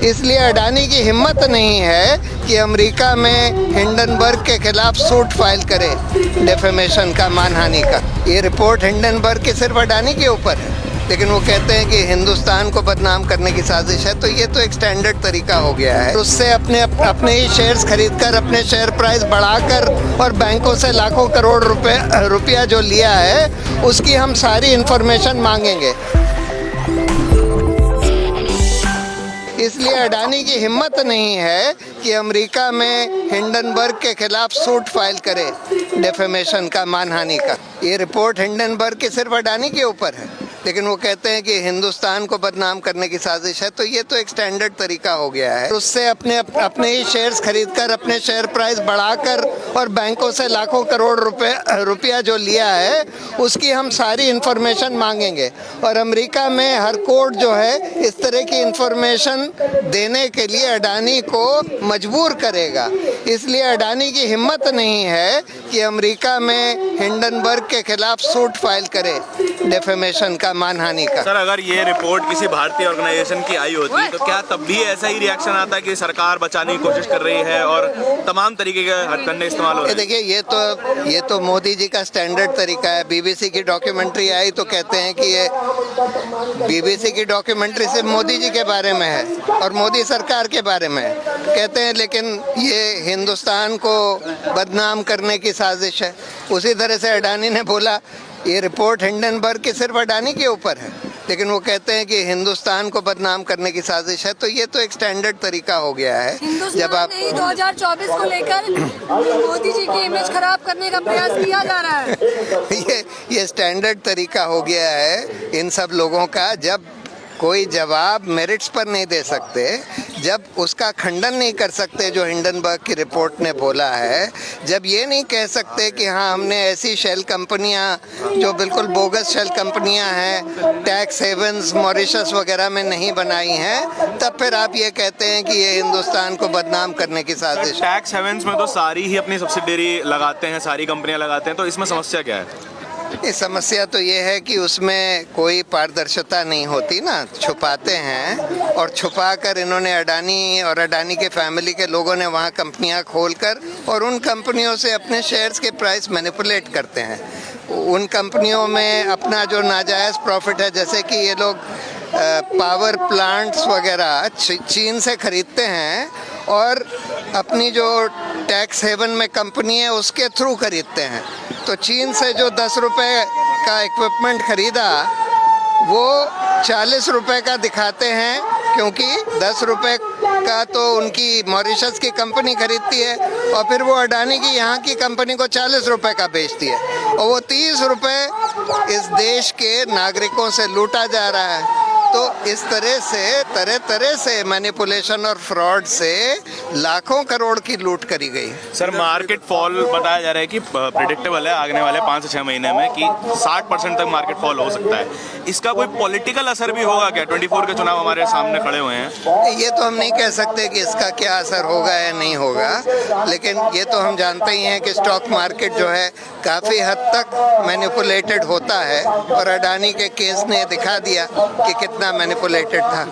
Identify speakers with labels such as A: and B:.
A: इसलिए अडानी की हिम्मत नहीं है कि अमेरिका में हिंडनबर्ग के खिलाफ सूट फाइल करे डेफेमेशन का, मानहानि का। ये रिपोर्ट हिंडनबर्ग की सिर्फ अडानी के ऊपर है, लेकिन वो कहते हैं कि हिंदुस्तान को बदनाम करने की साजिश है। तो ये तो एक स्टैंडर्ड तरीका हो गया है। उससे अपने ही शेयर्स खरीदकर, अपने शेयर प्राइस बढ़ाकर और बैंकों से लाखों करोड़ रुपया जो लिया है उसकी हम सारी इंफॉर्मेशन मांगेंगे। इसलिए अडानी की हिम्मत नहीं है कि अमेरिका में हिंडनबर्ग के खिलाफ सूट फाइल करे डेफेमेशन का, मानहानि का। ये रिपोर्ट हिंडनबर्ग की सिर्फ अडानी के ऊपर है, लेकिन वो कहते हैं कि हिंदुस्तान को बदनाम करने की साजिश है। तो ये तो एक स्टैंडर्ड तरीका हो गया है। उससे अपने ही शेयर्स खरीदकर, अपने शेयर प्राइस बढ़ाकर और बैंकों से लाखों करोड़ रुपया जो लिया है उसकी हम सारी इंफॉर्मेशन मांगेंगे। और अमेरिका में हर कोर्ट जो है इस तरह की इंफॉर्मेशन देने के लिए अडानी को मजबूर करेगा। इसलिए अडानी की हिम्मत नहीं है कि अमेरिका में हिंडनबर्ग के खिलाफ सूट फाइल करे डेफेमेशन का, मानहानि का।
B: सर, अगर ये रिपोर्ट किसी भारतीय ऑर्गेनाइजेशन की आई होती तो क्या तब भी ऐसा ही रिएक्शन आता कि सरकार बचाने की कोशिश कर रही है और तमाम तरीके के हथकंडे इस्तेमाल हो रहे हैं?
A: देखिए, ये तो मोदी जी का स्टैंडर्ड तरीका है। बीबीसी की डॉक्यूमेंट्री आई तो कहते हैं कि ये बीबीसी की डॉक्यूमेंट्री सिर्फ मोदी जी के बारे में है और मोदी सरकार के बारे में है कहते हैं, लेकिन ये हिंदुस्तान को बदनाम करने की साजिश है। उसी तरह से अडानी ने बोला ये रिपोर्ट हिंडनबर्ग की सिर्फ अडानी के ऊपर है, लेकिन वो कहते हैं कि हिंदुस्तान को बदनाम करने की साजिश है। तो ये तो एक स्टैंडर्ड तरीका हो गया है।
C: जब आप 2024 को लेकर मोदी जी की इमेज खराब करने का प्रयास किया जा रहा है।
A: ये स्टैंडर्ड तरीका हो गया है इन सब लोगों का। जब कोई जवाब मेरिट्स पर नहीं दे सकते, जब उसका खंडन नहीं कर सकते जो हिंडनबर्ग की रिपोर्ट ने बोला है, जब ये नहीं कह सकते कि हाँ हमने ऐसी शेल कंपनियां जो बिल्कुल बोगस शेल कंपनियां हैं, टैक्स हेवन्स मॉरिशस वगैरह में नहीं बनाई हैं, तब फिर आप ये कहते हैं कि ये हिंदुस्तान को बदनाम करने की साजिश।
B: टैक्स हेवन्स में तो सारी ही अपनी सब्सिडरी लगाते हैं, सारी कंपनियां लगाते हैं, तो इसमें समस्या क्या है?
A: ये समस्या तो ये है कि उसमें कोई पारदर्शिता नहीं होती ना, छुपाते हैं और छुपाकर इन्होंने अडानी और अडानी के फैमिली के लोगों ने वहाँ कंपनियाँ खोलकर और उन कंपनियों से अपने शेयर्स के प्राइस मैनिपुलेट करते हैं। उन कंपनियों में अपना जो नाजायज़ प्रॉफिट है, जैसे कि ये लोग पावर प्लांट्स वगैरह चीन से खरीदते हैं और अपनी जो टैक्स हेवन में कंपनी है उसके थ्रू खरीदते हैं। तो चीन से जो 10 रुपये का इक्विपमेंट खरीदा वो 40 रुपये का दिखाते हैं, क्योंकि 10 रुपये का तो उनकी मॉरिशस की कंपनी खरीदती है और फिर वो अडानी की यहाँ की कंपनी को 40 रुपये का बेचती है और वो 30 रुपये इस देश के नागरिकों से लूटा जा रहा है। तो इस तरह तरह से मैनिपुलेशन और फ्रॉड से लाखों करोड़ की लूट करी गई।
B: सर, मार्केट फॉल बताया जा रहा है कि प्रेडिक्टेबल है आने वाले 5 से 6 महीने में कि 60% तक मार्केट फॉल हो सकता है। इसका कोई पॉलिटिकल असर भी होगा क्या? 24 के चुनाव हमारे सामने खड़े हुए हैं।
A: ये तो हम नहीं कह सकते कि इसका क्या असर होगा या नहीं होगा, लेकिन ये तो हम जानते ही हैं कि स्टॉक मार्केट जो है काफ़ी हद तक मैनिपुलेटेड होता है और अडानी के केस ने दिखा दिया कि कितना मैनिपुलेटेड था।